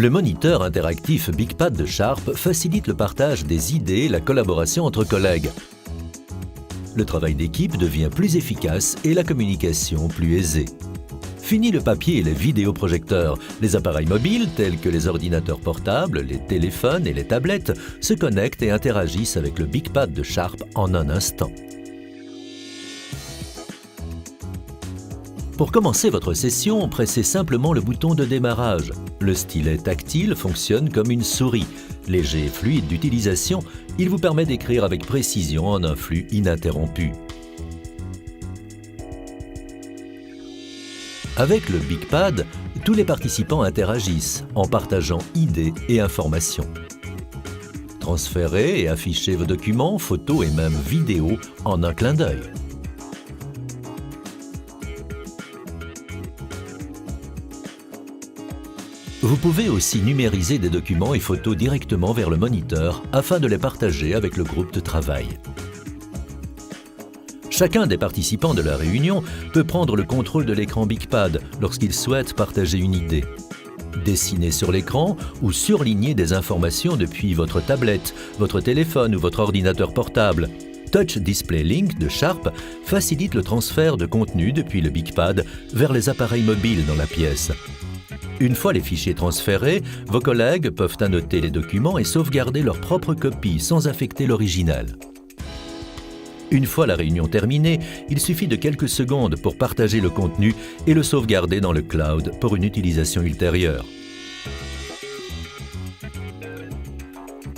Le moniteur interactif BigPad de Sharp facilite le partage des idées et la collaboration entre collègues. Le travail d'équipe devient plus efficace et la communication plus aisée. Fini le papier et les vidéoprojecteurs. Les appareils mobiles, tels que les ordinateurs portables, les téléphones et les tablettes, se connectent et interagissent avec le BigPad de Sharp en un instant. Pour commencer votre session, pressez simplement le bouton de démarrage. Le stylet tactile fonctionne comme une souris. Léger et fluide d'utilisation, il vous permet d'écrire avec précision en un flux ininterrompu. Avec le BigPad, tous les participants interagissent en partageant idées et informations. Transférez et affichez vos documents, photos et même vidéos en un clin d'œil. Vous pouvez aussi numériser des documents et photos directement vers le moniteur afin de les partager avec le groupe de travail. Chacun des participants de la réunion peut prendre le contrôle de l'écran BigPad lorsqu'il souhaite partager une idée. Dessiner sur l'écran ou surligner des informations depuis votre tablette, votre téléphone ou votre ordinateur portable. Touch Display Link de Sharp facilite le transfert de contenu depuis le BigPad vers les appareils mobiles dans la pièce. Une fois les fichiers transférés, vos collègues peuvent annoter les documents et sauvegarder leur propre copie sans affecter l'original. Une fois la réunion terminée, il suffit de quelques secondes pour partager le contenu et le sauvegarder dans le cloud pour une utilisation ultérieure.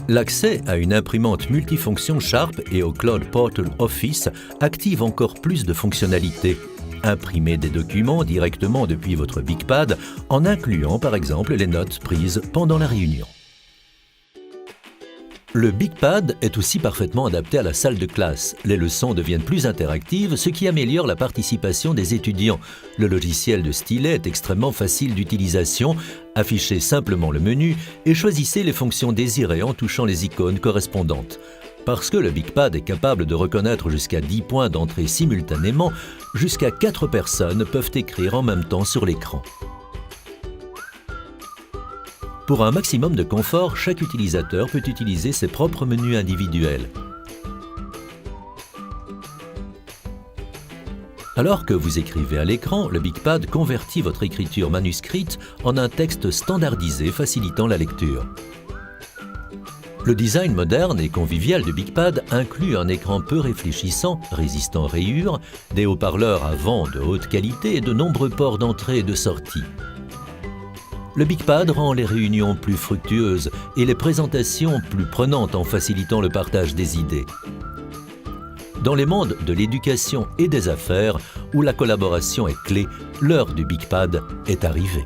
L'accès à une imprimante multifonction Sharp et au Cloud Portal Office active encore plus de fonctionnalités. Imprimez des documents directement depuis votre BigPad en incluant par exemple les notes prises pendant la réunion. Le BigPad est aussi parfaitement adapté à la salle de classe. Les leçons deviennent plus interactives, ce qui améliore la participation des étudiants. Le logiciel de stylet est extrêmement facile d'utilisation. Affichez simplement le menu et choisissez les fonctions désirées en touchant les icônes correspondantes. Parce que le BigPad est capable de reconnaître jusqu'à 10 points d'entrée simultanément, jusqu'à 4 personnes peuvent écrire en même temps sur l'écran. Pour un maximum de confort, chaque utilisateur peut utiliser ses propres menus individuels. Alors que vous écrivez à l'écran, le BigPad convertit votre écriture manuscrite en un texte standardisé facilitant la lecture. Le design moderne et convivial du BigPad inclut un écran peu réfléchissant, résistant rayures, des haut-parleurs à vent de haute qualité et de nombreux ports d'entrée et de sortie. Le BigPad rend les réunions plus fructueuses et les présentations plus prenantes en facilitant le partage des idées. Dans les mondes de l'éducation et des affaires, où la collaboration est clé, l'heure du BigPad est arrivée.